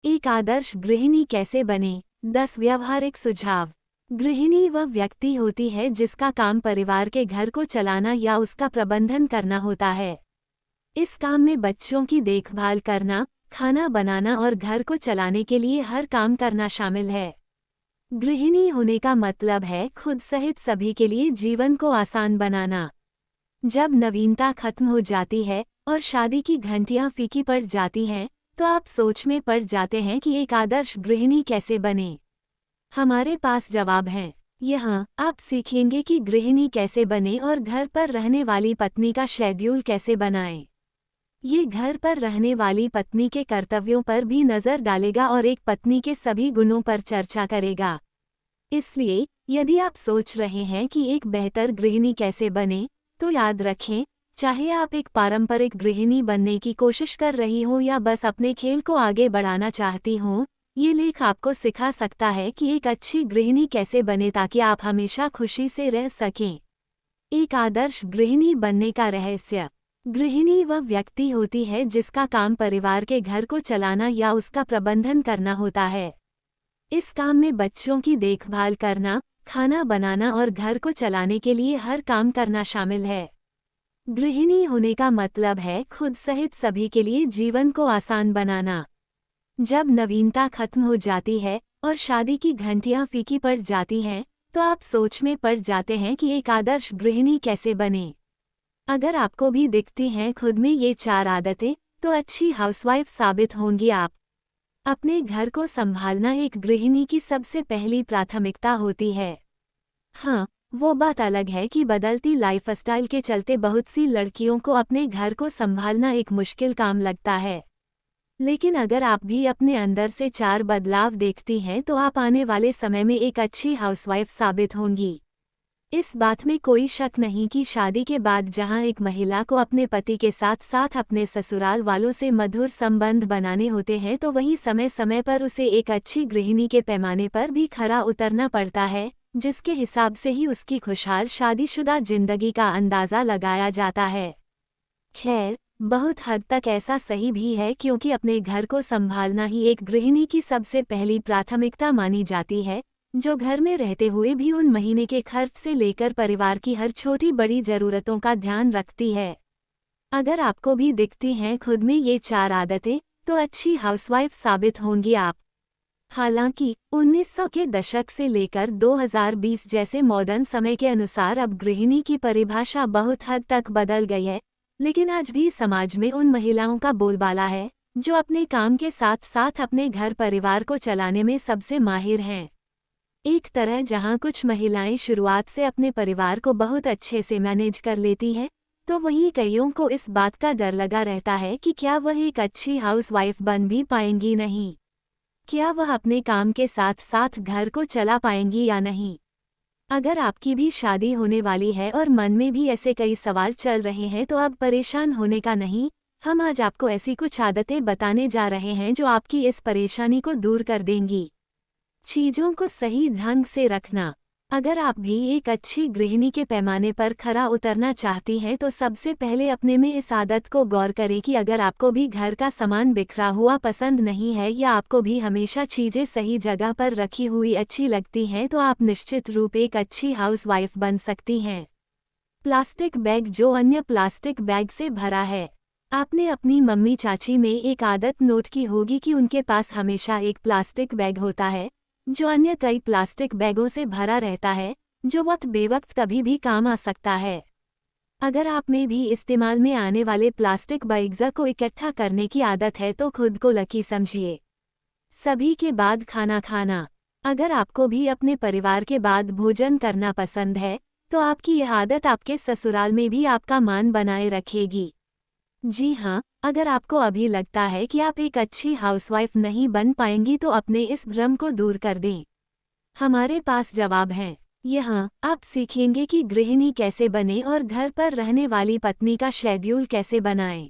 एक आदर्श गृहिणी कैसे बने? 10 व्यावहारिक सुझाव। गृहिणी वह व्यक्ति होती है जिसका काम परिवार के घर को चलाना या उसका प्रबंधन करना होता है। इस काम में बच्चों की देखभाल करना, खाना बनाना और घर को चलाने के लिए हर काम करना शामिल है। गृहिणी होने का मतलब है खुद सहित सभी के लिए जीवन को आसान बनाना। जब नवीनता खत्म हो जाती है और शादी की घंटियां फीकी पड़ जाती हैं, तो आप सोच में पड़ जाते हैं कि एक आदर्श गृहिणी कैसे बने। हमारे पास जवाब हैं। यहाँ आप सीखेंगे कि गृहिणी कैसे बने और घर पर रहने वाली पत्नी का शेड्यूल कैसे बनाएं। ये घर पर रहने वाली पत्नी के कर्तव्यों पर भी नज़र डालेगा और एक पत्नी के सभी गुणों पर चर्चा करेगा। इसलिए यदि आप सोच रहे हैं कि एक बेहतर गृहिणी कैसे बने, तो याद रखें, चाहे आप एक पारंपरिक गृहिणी बनने की कोशिश कर रही हो या बस अपने खेल को आगे बढ़ाना चाहती हो, ये लेख आपको सिखा सकता है कि एक अच्छी गृहिणी कैसे बने ताकि आप हमेशा खुशी से रह सकें। एक आदर्श गृहिणी बनने का रहस्य। गृहिणी वह व्यक्ति होती है जिसका काम परिवार के घर को चलाना या उसका प्रबंधन करना होता है। इस काम में बच्चों की देखभाल करना, खाना बनाना और घर को चलाने के लिए हर काम करना शामिल है। गृहिणी होने का मतलब है खुद सहित सभी के लिए जीवन को आसान बनाना। जब नवीनता खत्म हो जाती है और शादी की घंटियां फीकी पड़ जाती हैं, तो आप सोच में पड़ जाते हैं कि एक आदर्श गृहिणी कैसे बने। अगर आपको भी दिखती हैं खुद में ये 4 आदतें, तो अच्छी हाउसवाइफ साबित होंगी आप। अपने घर को संभालना एक गृहिणी की सबसे पहली प्राथमिकता होती है। हाँ, वो बात अलग है कि बदलती लाइफस्टाइल के चलते बहुत सी लड़कियों को अपने घर को संभालना एक मुश्किल काम लगता है। लेकिन अगर आप भी अपने अंदर से 4 बदलाव देखती हैं तो आप आने वाले समय में एक अच्छी हाउसवाइफ साबित होंगी। इस बात में कोई शक नहीं कि शादी के बाद जहां एक महिला को अपने पति के साथ साथ अपने ससुराल वालों से मधुर संबंध बनाने होते हैं, तो वहीं समय समय पर उसे एक अच्छी गृहिणी के पैमाने पर भी खरा उतरना पड़ता है, जिसके हिसाब से ही उसकी खुशहाल शादीशुदा जिंदगी का अंदाज़ा लगाया जाता है। खैर, बहुत हद तक ऐसा सही भी है क्योंकि अपने घर को संभालना ही एक गृहिणी की सबसे पहली प्राथमिकता मानी जाती है, जो घर में रहते हुए भी उन महीने के खर्च से लेकर परिवार की हर छोटी बड़ी ज़रूरतों का ध्यान रखती है। अगर आपको भी दिखती हैं खुद में ये 4 आदतें, तो अच्छी हाउसवाइफ साबित होंगी आप। हालांकि 1900 के दशक से लेकर 2020 जैसे मॉडर्न समय के अनुसार अब गृहिणी की परिभाषा बहुत हद तक बदल गई है, लेकिन आज भी समाज में उन महिलाओं का बोलबाला है जो अपने काम के साथ साथ अपने घर परिवार को चलाने में सबसे माहिर हैं। एक तरह जहां कुछ महिलाएं शुरुआत से अपने परिवार को बहुत अच्छे से मैनेज कर लेती हैं, तो वहीं कईयों को इस बात का डर लगा रहता है कि क्या वह एक अच्छी हाउसवाइफ बन भी पाएंगी नहीं। क्या वह अपने काम के साथ साथ घर को चला पाएंगी या नहीं। अगर आपकी भी शादी होने वाली है और मन में भी ऐसे कई सवाल चल रहे हैं, तो अब परेशान होने का नहीं। हम आज आपको ऐसी कुछ आदतें बताने जा रहे हैं जो आपकी इस परेशानी को दूर कर देंगी। चीज़ों को सही ढंग से रखना। अगर आप भी एक अच्छी गृहिणी के पैमाने पर खरा उतरना चाहती हैं, तो सबसे पहले अपने में इस आदत को गौर करें कि अगर आपको भी घर का सामान बिखरा हुआ पसंद नहीं है या आपको भी हमेशा चीज़ें सही जगह पर रखी हुई अच्छी लगती हैं, तो आप निश्चित रूप एक अच्छी हाउसवाइफ बन सकती हैं। प्लास्टिक बैग जो अन्य प्लास्टिक बैग से भरा है। आपने अपनी मम्मी चाची में एक आदत नोट की होगी कि उनके पास हमेशा एक प्लास्टिक बैग होता है जो अन्य कई प्लास्टिक बैगों से भरा रहता है, जो वक्त बेवक्त कभी भी काम आ सकता है। अगर आप में भी इस्तेमाल में आने वाले प्लास्टिक बैग्स को इकट्ठा करने की आदत है, तो खुद को लकी समझिए। सभी के बाद खाना खाना। अगर आपको भी अपने परिवार के बाद भोजन करना पसंद है, तो आपकी यह आदत आपके ससुराल में भी आपका मान बनाए रखेगी। जी हाँ, अगर आपको अभी लगता है कि आप एक अच्छी हाउसवाइफ नहीं बन पाएंगी, तो अपने इस भ्रम को दूर कर दें। हमारे पास जवाब हैं। यहाँ आप सीखेंगे कि गृहिणी कैसे बने और घर पर रहने वाली पत्नी का शेड्यूल कैसे बनाएं।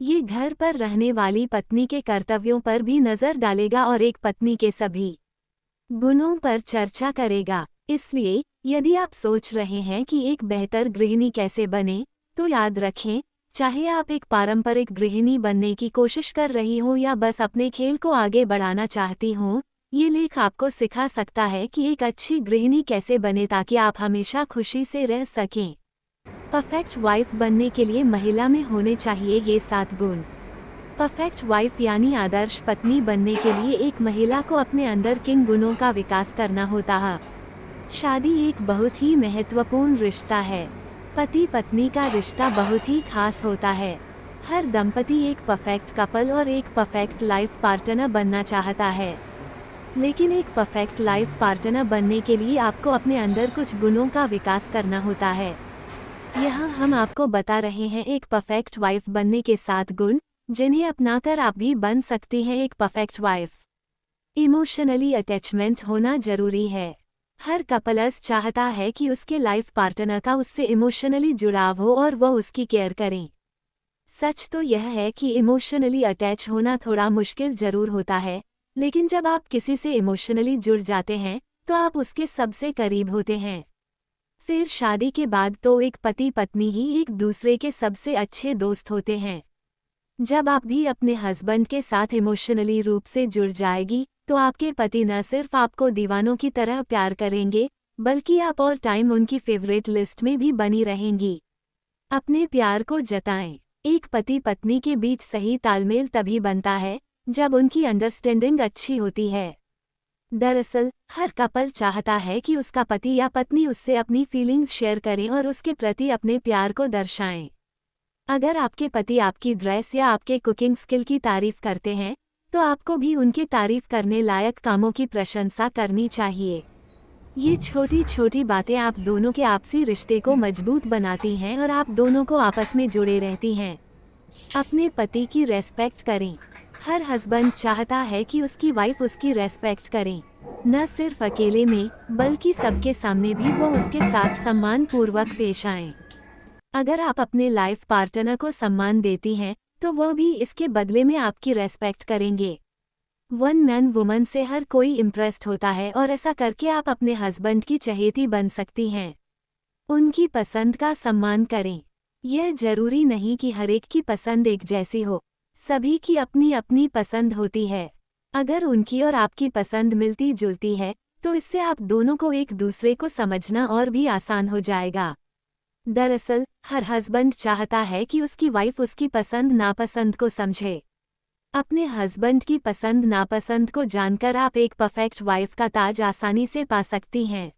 ये घर पर रहने वाली पत्नी के कर्तव्यों पर भी नज़र डालेगा और एक पत्नी के सभी गुणों पर चर्चा करेगा। इसलिए यदि आप सोच रहे हैं कि एक बेहतर गृहिणी कैसे बने, तो याद रखें, चाहे आप एक पारंपरिक गृहिणी बनने की कोशिश कर रही हो या बस अपने खेल को आगे बढ़ाना चाहती हो, ये लेख आपको सिखा सकता है कि एक अच्छी गृहिणी कैसे बने ताकि आप हमेशा खुशी से रह सकें। परफेक्ट वाइफ बनने के लिए महिला में होने चाहिए ये 7 गुण। परफेक्ट वाइफ यानी आदर्श पत्नी बनने के लिए एक महिला को अपने अंदर किन गुणों का विकास करना होता है। शादी एक बहुत ही महत्वपूर्ण रिश्ता है। पति पत्नी का रिश्ता बहुत ही खास होता है। हर दंपति एक परफेक्ट कपल और एक परफेक्ट लाइफ पार्टनर बनना चाहता है। लेकिन एक परफेक्ट लाइफ पार्टनर बनने के लिए आपको अपने अंदर कुछ गुणों का विकास करना होता है। यहाँ हम आपको बता रहे हैं एक परफेक्ट वाइफ बनने के 7 गुण, जिन्हें अपनाकर आप भी बन सकती हैं एक परफेक्ट वाइफ। इमोशनली अटैचमेंट होना जरूरी है। हर कपल्स चाहता है कि उसके लाइफ पार्टनर का उससे इमोशनली जुड़ाव हो और वह उसकी केयर करें। सच तो यह है कि इमोशनली अटैच होना थोड़ा मुश्किल जरूर होता है, लेकिन जब आप किसी से इमोशनली जुड़ जाते हैं तो आप उसके सबसे करीब होते हैं। फिर शादी के बाद तो एक पति पत्नी ही एक दूसरे के सबसे अच्छे दोस्त होते हैं। जब आप भी अपने हस्बैंड के साथ इमोशनली रूप से जुड़ जाएगी तो आपके पति न सिर्फ आपको दीवानों की तरह प्यार करेंगे, बल्कि आप ऑल टाइम उनकी फेवरेट लिस्ट में भी बनी रहेंगी। अपने प्यार को जताएं। एक पति पत्नी के बीच सही तालमेल तभी बनता है जब उनकी अंडरस्टैंडिंग अच्छी होती है। दरअसल हर कपल चाहता है कि उसका पति या पत्नी उससे अपनी फीलिंग्स शेयर करें और उसके प्रति अपने प्यार को दर्शाएं। अगर आपके पति आपकी ड्रेस या आपके कुकिंग स्किल की तारीफ करते हैं तो आपको भी उनके तारीफ करने लायक कामों की प्रशंसा करनी चाहिए। ये छोटी छोटी बातें आप दोनों के आपसी रिश्ते को मजबूत बनाती हैं और आप दोनों को आपस में जुड़े रहती हैं। अपने पति की रेस्पेक्ट करें। हर हस्बैंड चाहता है कि उसकी वाइफ उसकी रेस्पेक्ट करें, न सिर्फ अकेले में बल्कि सबके सामने भी वो उसके साथ सम्मान पूर्वक पेश आएं। अगर आप अपने लाइफ पार्टनर को सम्मान देती हैं तो वह भी इसके बदले में आपकी रेस्पेक्ट करेंगे। वन मैन वुमन से हर कोई इम्प्रेस्ड होता है और ऐसा करके आप अपने हस्बैंड की चहेती बन सकती हैं। उनकी पसंद का सम्मान करें। यह जरूरी नहीं कि हर एक की पसंद एक जैसी हो, सभी की अपनी अपनी पसंद होती है। अगर उनकी और आपकी पसंद मिलती जुलती है तो इससे आप दोनों को एक दूसरे को समझना और भी आसान हो जाएगा। दरअसल हर हस्बैंड चाहता है कि उसकी वाइफ उसकी पसंद नापसंद को समझे। अपने हस्बैंड की पसंद नापसंद को जानकर आप एक परफेक्ट वाइफ का ताज आसानी से पा सकती हैं।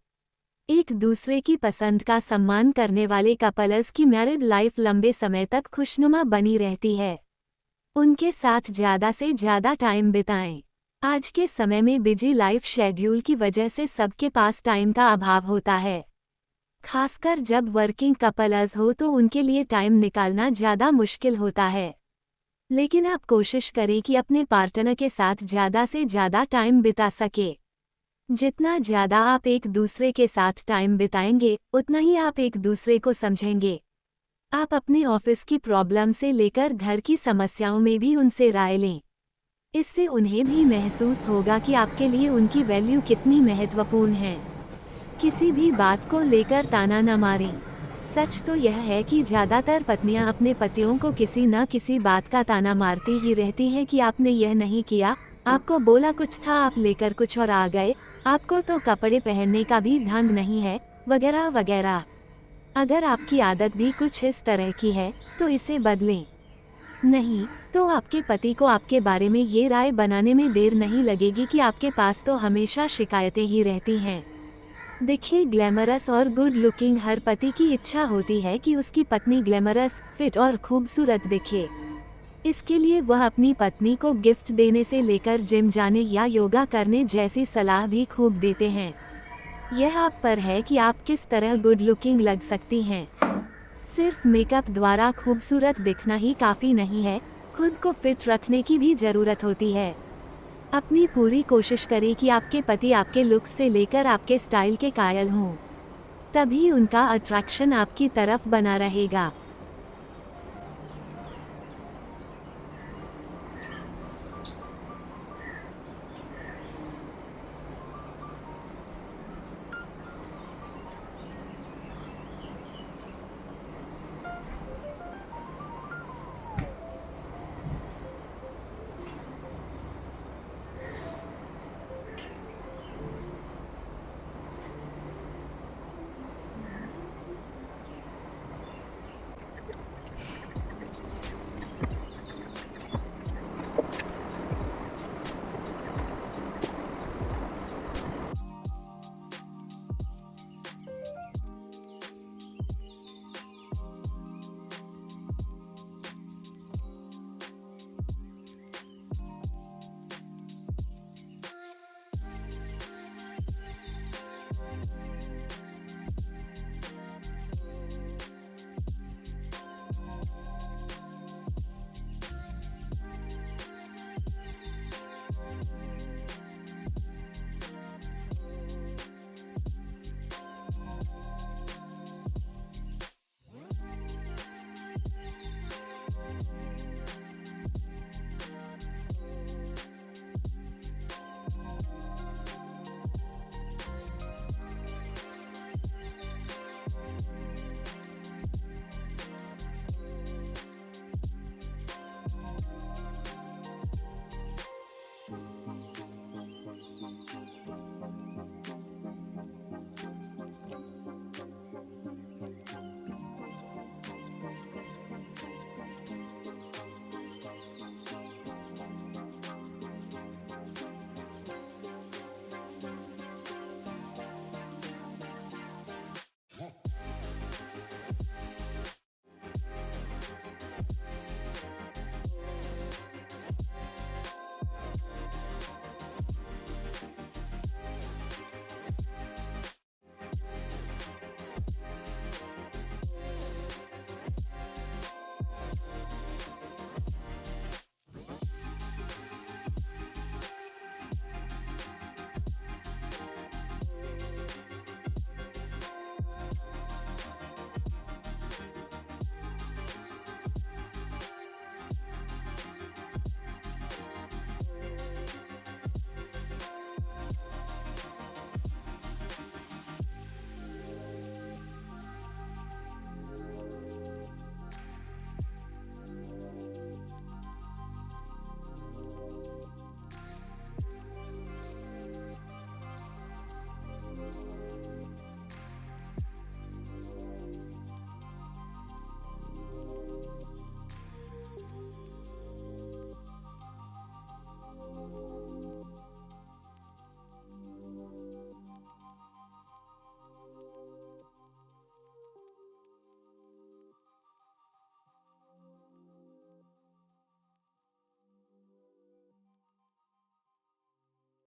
एक दूसरे की पसंद का सम्मान करने वाले कपल्स की मैरिड लाइफ लंबे समय तक खुशनुमा बनी रहती है। उनके साथ ज़्यादा से ज़्यादा टाइम बिताएं। आज के समय में बिजी लाइफ शेड्यूल की वजह से सबके पास टाइम का अभाव होता है। खासकर जब वर्किंग कपल्स हो तो उनके लिए टाइम निकालना ज़्यादा मुश्किल होता है। लेकिन आप कोशिश करें कि अपने पार्टनर के साथ ज़्यादा से ज़्यादा टाइम बिता सके। जितना ज़्यादा आप एक दूसरे के साथ टाइम बिताएंगे उतना ही आप एक दूसरे को समझेंगे। आप अपने ऑफिस की प्रॉब्लम से लेकर घर की समस्याओं में भी उनसे राय लें। इससे उन्हें भी महसूस होगा कि आपके लिए उनकी वैल्यू कितनी महत्वपूर्ण है। किसी भी बात को लेकर ताना न मारें। सच तो यह है कि ज़्यादातर पत्नियां अपने पतियों को किसी न किसी बात का ताना मारती ही रहती हैं कि आपने यह नहीं किया, आपको बोला कुछ था आप लेकर कुछ और आ गए, आपको तो कपड़े पहनने का भी ढंग नहीं है, वगैरह वगैरह। अगर आपकी आदत भी कुछ इस तरह की है तो इसे बदलें। नहीं तो आपके पति को आपके बारे में ये राय बनाने में देर नहीं लगेगी कि आपके पास तो हमेशा शिकायतें ही रहती हैं। दिखे ग्लैमरस और गुड लुकिंग। हर पति की इच्छा होती है कि उसकी पत्नी ग्लैमरस, फिट और खूबसूरत दिखे। इसके लिए वह अपनी पत्नी को गिफ्ट देने से लेकर जिम जाने या योगा करने जैसी सलाह भी खूब देते हैं। यह आप पर है कि आप किस तरह गुड लुकिंग लग सकती हैं। सिर्फ मेकअप द्वारा खूबसूरत दिखना ही काफ़ी नहीं है, खुद को फिट रखने की भी ज़रूरत होती है। अपनी पूरी कोशिश करें कि आपके पति आपके लुक से लेकर आपके स्टाइल के कायल हों, तभी उनका अट्रैक्शन आपकी तरफ बना रहेगा।